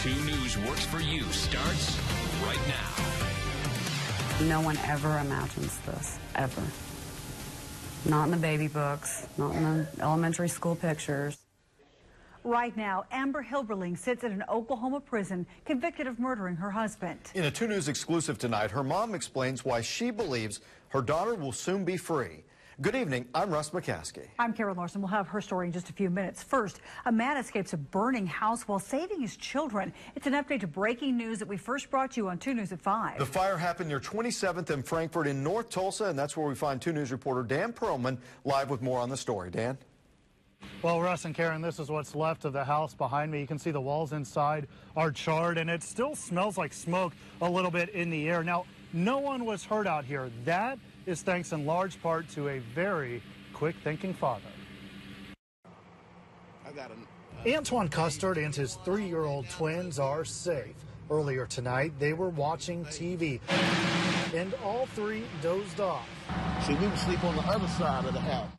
2 News Works for You starts right now. No one ever imagines this, ever. Not in the baby books, not in the elementary school pictures. Right now, Amber Hilberling sits in an Oklahoma prison convicted of murdering her husband. In a 2 News exclusive tonight, her mom explains why she believes her daughter will soon be free. Good evening, I'm Russ McCaskey. I'm Karen Larson. We'll have her story in just a few minutes. First, a man escapes a burning house while saving his children. It's an update to breaking news that we first brought you on 2 News at 5. The fire happened near 27th and Frankfort in North Tulsa, and that's where we find 2 News reporter Dan Perlman live with more on the story. Dan? Well, Russ and Karen, this is what's left of the house behind me. You can see the walls inside are charred, and it still smells like smoke a little bit in the air. Now, no one was hurt out here. That is thanks in large part to a very quick-thinking father. Antoine Custard and his 3-year-old twins are safe. Earlier tonight, they were watching TV, and all 3 dozed off. See, we would sleep on the other side of the house.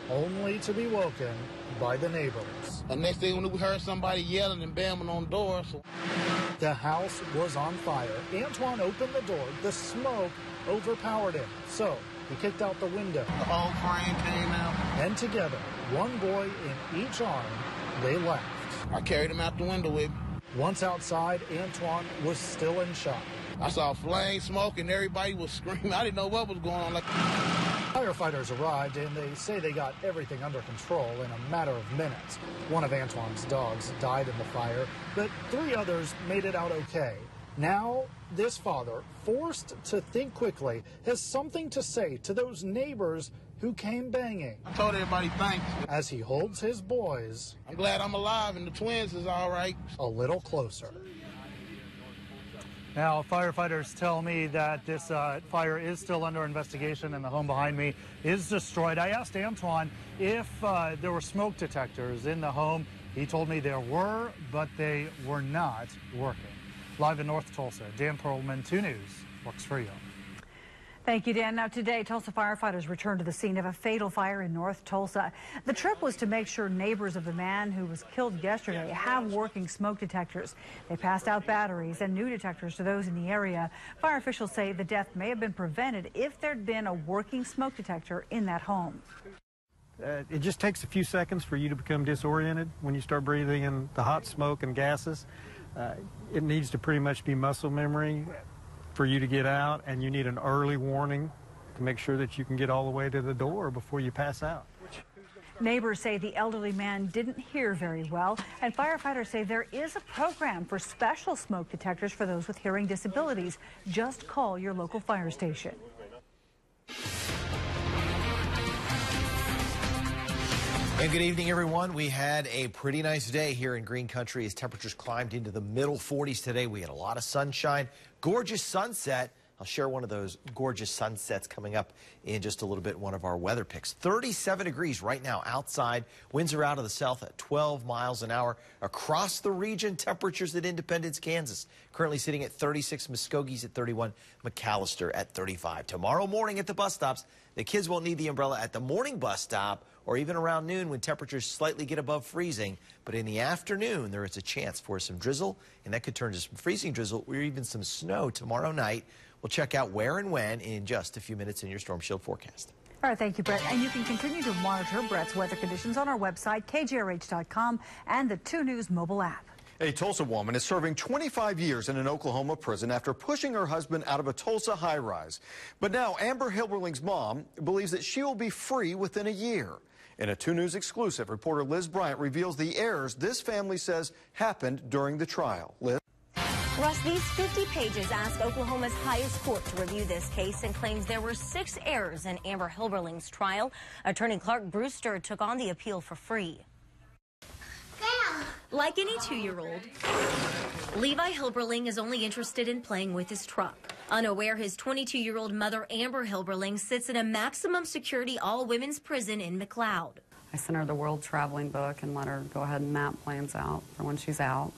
Only to be woken by the neighbors. The next thing we heard somebody yelling and banging on doors. The house was on fire. Antoine opened the door. The smoke overpowered him, so he kicked out the window. The whole frame came out. And together, one boy in each arm, they left. I carried him out the window with me. Once outside, Antoine was still in shock. I saw flame, smoke, and everybody was screaming. I didn't know what was going on. Firefighters arrived, and they say they got everything under control in a matter of minutes. One of Antoine's dogs died in the fire, but 3 others made it out okay. Now, this father, forced to think quickly, has something to say to those neighbors who came banging. I told everybody thanks. As he holds his boys, I'm glad I'm alive and the twins is all right. A little closer. Now, firefighters tell me that this fire is still under investigation and the home behind me is destroyed. I asked Antoine if there were smoke detectors in the home. He told me there were, but they were not working. Live in North Tulsa, Dan Perlman, 2 News, Works for You. Thank you, Dan. Now, today, Tulsa firefighters returned to the scene of a fatal fire in North Tulsa. The trip was to make sure neighbors of the man who was killed yesterday have working smoke detectors. They passed out batteries and new detectors to those in the area. Fire officials say the death may have been prevented if there'd been a working smoke detector in that home. It just takes a few seconds for you to become disoriented when you start breathing in the hot smoke and gases. It needs to pretty much be muscle memory for you to get out, and you need an early warning to make sure that you can get all the way to the door before you pass out. Neighbors say the elderly man didn't hear very well, and firefighters say there is a program for special smoke detectors for those with hearing disabilities. Just call your local fire station. And good evening, everyone. We had a pretty nice day here in Green Country as temperatures climbed into the middle 40s today. We had a lot of sunshine, gorgeous sunset. I'll share one of those gorgeous sunsets coming up in just a little bit, one of our weather picks. 37 degrees right now outside. Winds are out of the south at 12 miles an hour. Across the region, temperatures at Independence, Kansas, currently sitting at 36, Muskogee's at 31, McAllister at 35. Tomorrow morning at the bus stops, the kids won't need the umbrella at the morning bus stop or even around noon when temperatures slightly get above freezing. But in the afternoon, there is a chance for some drizzle, and that could turn to some freezing drizzle or even some snow tomorrow night. We'll check out where and when in just a few minutes in your Storm Shield forecast. All right, thank you, Brett. And you can continue to monitor Brett's weather conditions on our website, kjrh.com, and the 2 News mobile app. A Tulsa woman is serving 25 years in an Oklahoma prison after pushing her husband out of a Tulsa high-rise. But now Amber Hilberling's mom believes that she will be free within a year. In a 2 News exclusive, reporter Liz Bryant reveals the errors this family says happened during the trial. Liz? Russ, these 50 pages ask Oklahoma's highest court to review this case and claims there were 6 errors in Amber Hilberling's trial. Attorney Clark Brewster took on the appeal for free. Like any 2-year-old, Levi Hilberling is only interested in playing with his truck. Unaware his 22-year-old mother, Amber Hilberling, sits in a maximum security all-women's prison in McLeod. I sent her the world traveling book and let her go ahead and map plans out for when she's out,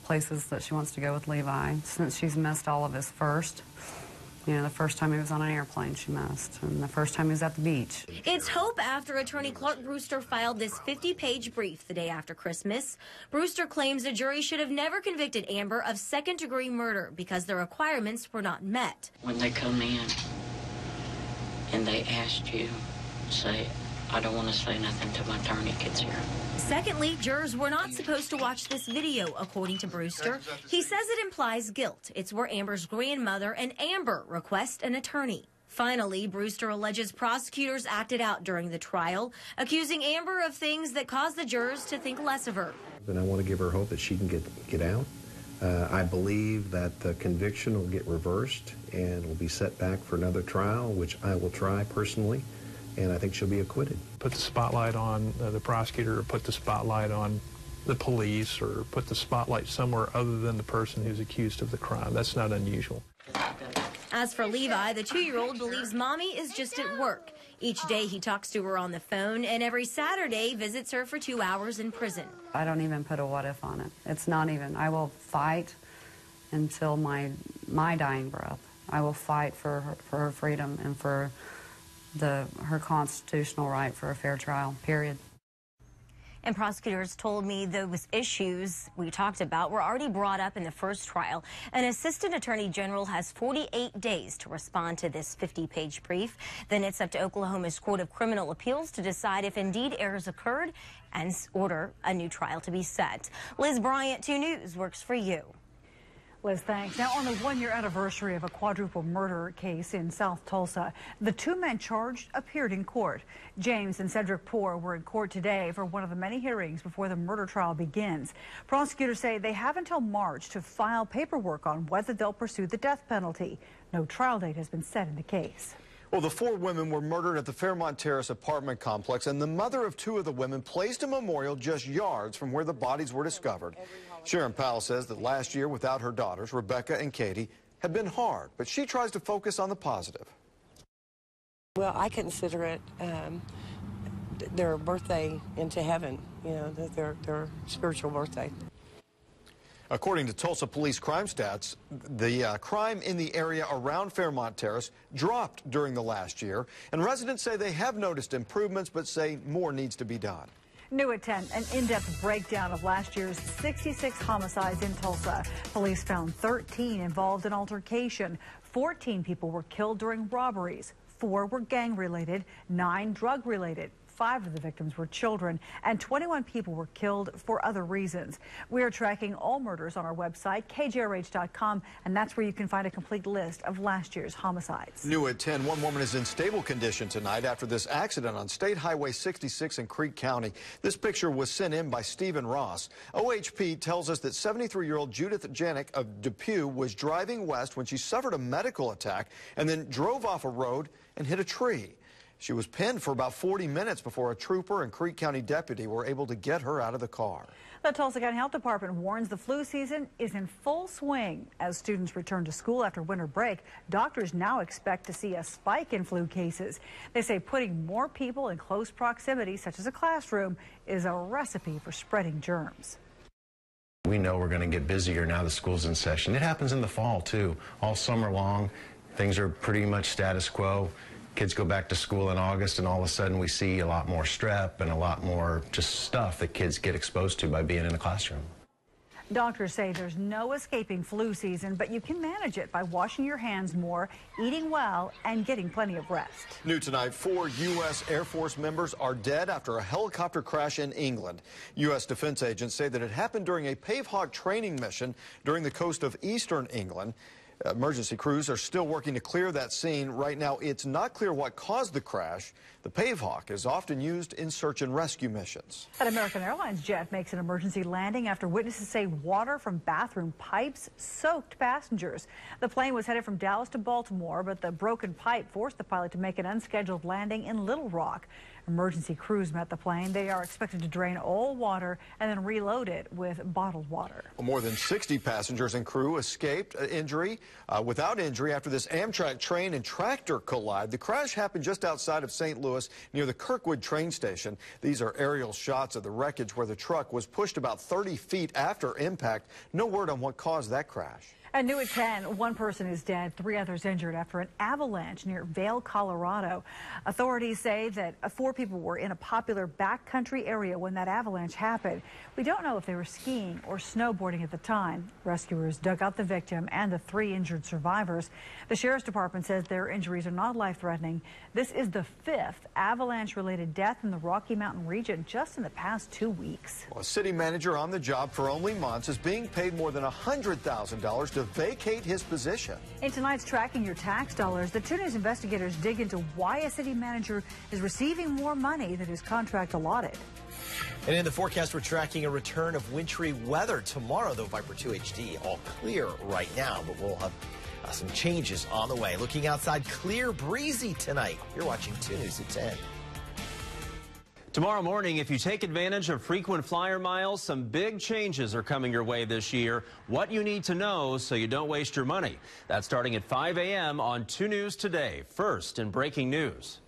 places that she wants to go with Levi. Since she's missed all of his first, You know, the first time he was on an airplane, she missed, and the first time he was at the beach. It's hope after attorney Clark Brewster filed this 50-page brief the day after Christmas. Brewster claims the jury should have never convicted Amber of second-degree murder because the requirements were not met. When they come in and they asked you, say, I don't want to say nothing till my attorney gets here. Secondly, jurors were not supposed to watch this video, according to Brewster. He says it implies guilt. It's where Amber's grandmother and Amber request an attorney. Finally, Brewster alleges prosecutors acted out during the trial, accusing Amber of things that caused the jurors to think less of her. And I want to give her hope that she can get out. I believe that the conviction will get reversed and will be set back for another trial, which I will try personally, and I think she'll be acquitted. Put the spotlight on the prosecutor, or put the spotlight on the police, or put the spotlight somewhere other than the person who's accused of the crime. That's not unusual. As for Levi, the 2-year-old believes mommy is just at work. Each day he talks to her on the phone, and every Saturday visits her for 2 hours in prison. I don't even put a what if on it. It's not even. I will fight until my dying breath. I will fight for her freedom and for her constitutional right for a fair trial, period. And prosecutors told me those issues we talked about were already brought up in the first trial. An assistant attorney general has 48 days to respond to this 50-page brief. Then it's up to Oklahoma's Court of Criminal Appeals to decide if indeed errors occurred and order a new trial to be set. Liz Bryant, 2 News, works for you. Liz, thanks. Now, on the 1-year anniversary of a quadruple murder case in South Tulsa, the 2 men charged appeared in court. James and Cedric Poore were in court today for one of the many hearings before the murder trial begins. Prosecutors say they have until March to file paperwork on whether they'll pursue the death penalty. No trial date has been set in the case. Well, the 4 women were murdered at the Fairmont Terrace apartment complex, and the mother of 2 of the women placed a memorial just yards from where the bodies were discovered. Sharon Powell says that last year without her daughters, Rebecca and Katie, had been hard, but she tries to focus on the positive. Well, I consider it their birthday into heaven, you know, their spiritual birthday. According to Tulsa Police crime stats, the crime in the area around Fairmont Terrace dropped during the last year, and residents say they have noticed improvements, but say more needs to be done. New at 10, an in-depth breakdown of last year's 66 homicides in Tulsa. Police found 13 involved in altercation. 14 people were killed during robberies. 4 were gang-related, 9 drug-related. 5 of the victims were children, and 21 people were killed for other reasons. We are tracking all murders on our website, kjrh.com, and that's where you can find a complete list of last year's homicides. New at 10, one woman is in stable condition tonight after this accident on State Highway 66 in Creek County. This picture was sent in by Stephen Ross. OHP tells us that 73-year-old Judith Janik of Depew was driving west when she suffered a medical attack and then drove off a road and hit a tree. She was pinned for about 40 minutes before a trooper and Creek County deputy were able to get her out of the car. The Tulsa County Health Department warns the flu season is in full swing. As students return to school after winter break, doctors now expect to see a spike in flu cases. They say putting more people in close proximity, such as a classroom, is a recipe for spreading germs. We know we're going to get busier now the school's in session. It happens in the fall, too. All summer long, things are pretty much status quo. Kids go back to school in August, and all of a sudden we see a lot more strep and a lot more just stuff that kids get exposed to by being in the classroom. Doctors say there's no escaping flu season, but you can manage it by washing your hands more, eating well, and getting plenty of rest. New tonight, 4 U.S. Air Force members are dead after a helicopter crash in England. U.S. defense agents say that it happened during a Pavehawk training mission during the coast of eastern England. Emergency crews are still working to clear that scene. Right now, it's not clear what caused the crash. The Pavehawk is often used in search and rescue missions. An American Airlines jet makes an emergency landing after witnesses say water from bathroom pipes soaked passengers. The plane was headed from Dallas to Baltimore, but the broken pipe forced the pilot to make an unscheduled landing in Little Rock. Emergency crews met the plane. They are expected to drain all water and then reload it with bottled water. More than 60 passengers and crew escaped without injury after this Amtrak train and tractor collide. The crash happened just outside of St. Louis near the Kirkwood train station. These are aerial shots of the wreckage where the truck was pushed about 30 feet after impact. No word on what caused that crash. And new at 10, one person is dead, 3 others injured after an avalanche near Vail, Colorado. Authorities say that 4 people were in a popular backcountry area when that avalanche happened. We don't know if they were skiing or snowboarding at the time. Rescuers dug out the victim and the 3 injured survivors. The sheriff's department says their injuries are not life-threatening. This is the 5th avalanche-related death in the Rocky Mountain region just in the past 2 weeks. Well, a city manager on the job for only months is being paid more than $100,000 to vacate his position. In tonight's Tracking Your Tax Dollars, the 2 News investigators dig into why a city manager is receiving more money than his contract allotted. And in the forecast, we're tracking a return of wintry weather tomorrow, though Viper 2 HD all clear right now, but we'll have some changes on the way. Looking outside, clear, breezy tonight. You're watching 2 News at 10. Tomorrow morning, if you take advantage of frequent flyer miles, some big changes are coming your way this year. What you need to know so you don't waste your money. That's starting at 5 a.m. on 2 News Today. First in breaking news.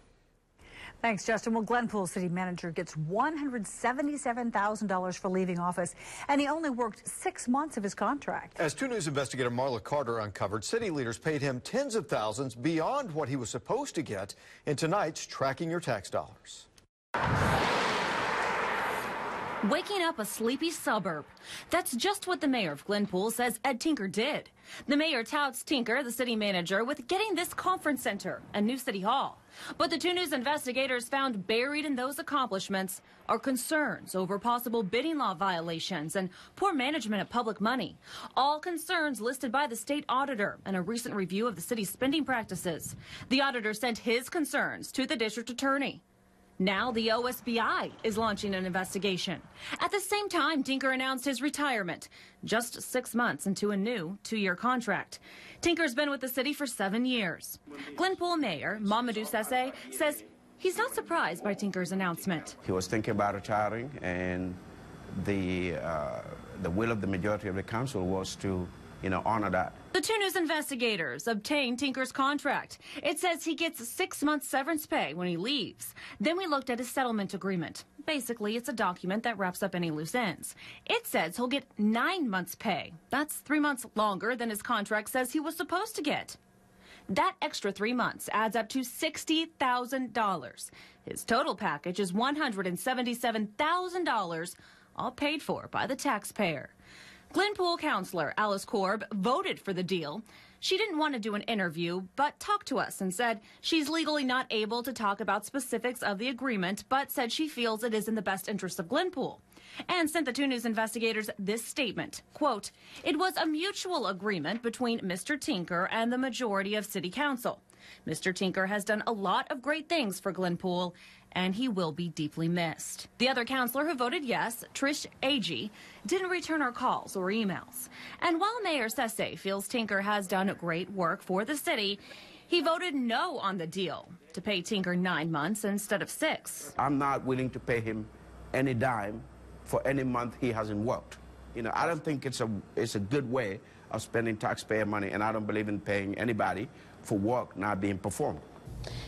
Thanks, Justin. Well, Glenpool city manager gets $177,000 for leaving office, and he only worked 6 months of his contract. As 2 News investigator Marla Carter uncovered, city leaders paid him tens of thousands beyond what he was supposed to get in tonight's Tracking Your Tax Dollars. Waking up a sleepy suburb. That's just what the mayor of Glenpool says Ed Tinker did. The mayor touts Tinker, the city manager, with getting this conference center and new city hall. But the 2 News investigators found buried in those accomplishments are concerns over possible bidding law violations and poor management of public money. All concerns listed by the state auditor in a recent review of the city's spending practices. The auditor sent his concerns to the district attorney. Now the OSBI is launching an investigation. At the same time, Tinker announced his retirement, just 6 months into a new 2-year contract. Tinker's been with the city for 7 years. Glenpool Mayor Mamadou Sesse says he's not surprised by Tinker's announcement. He was thinking about retiring, and the will of the majority of the council was to honor that. The 2 News investigators obtained Tinker's contract. It says he gets 6 months severance pay when he leaves. Then we looked at his settlement agreement. Basically, it's a document that wraps up any loose ends. It says he'll get 9 months pay. That's 3 months longer than his contract says he was supposed to get. That extra 3 months adds up to $60,000. His total package is $177,000, all paid for by the taxpayer. Glenpool councilor Alice Korb voted for the deal. She didn't want to do an interview, but talked to us and said she's legally not able to talk about specifics of the agreement, but said she feels it is in the best interest of Glenpool. And sent the 2 News investigators this statement, quote, "It was a mutual agreement between Mr. Tinker and the majority of City Council. Mr. Tinker has done a lot of great things for Glenpool, and he will be deeply missed." The other councilor who voted yes, Trish Agee, didn't return our calls or emails. And while Mayor Sesse feels Tinker has done great work for the city, he voted no on the deal to pay Tinker 9 months instead of 6. I'm not willing to pay him any dime for any month he hasn't worked. I don't think it's a good way of spending taxpayer money, and I don't believe in paying anybody for work not being performed.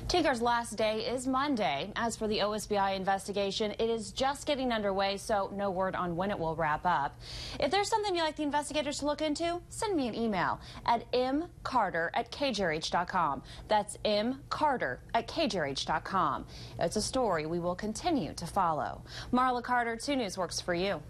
Tinker's last day is Monday. As for the OSBI investigation, it is just getting underway, so no word on when it will wrap up. If there's something you'd like the investigators to look into, send me an email at mcarter@kjrh.com. That's mcarter@kjrh.com. It's a story we will continue to follow. Marla Carter, 2 News works for you.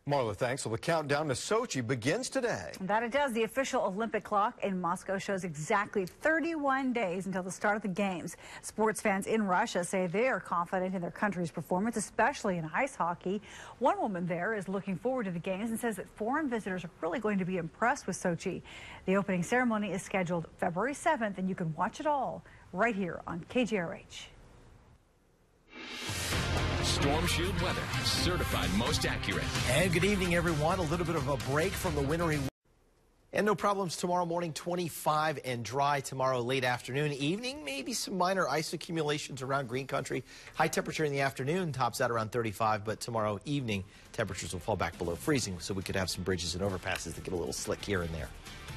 Marla, thanks. Well, the countdown to Sochi begins today. That it does. The official Olympic clock in Moscow shows exactly 31 days until the start of the Games. Sports fans in Russia say they are confident in their country's performance, especially in ice hockey. One woman there is looking forward to the Games and says that foreign visitors are really going to be impressed with Sochi. The opening ceremony is scheduled February 7th, and you can watch it all right here on KJRH. Storm Shield weather, certified most accurate. And good evening, everyone. A little bit of a break from the wintry. And no problems tomorrow morning, 25 and dry tomorrow late afternoon. Evening, maybe some minor ice accumulations around Green Country. High temperature in the afternoon tops out around 35, but tomorrow evening temperatures will fall back below freezing, so we could have some bridges and overpasses that get a little slick here and there.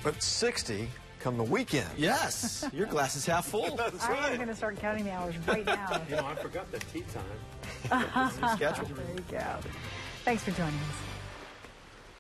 But 60 come the weekend. Yes, your glass is half full. That's right. I'm going to start counting the hours right now. I forgot the tea time. Schedule. There you go. Thanks for joining us.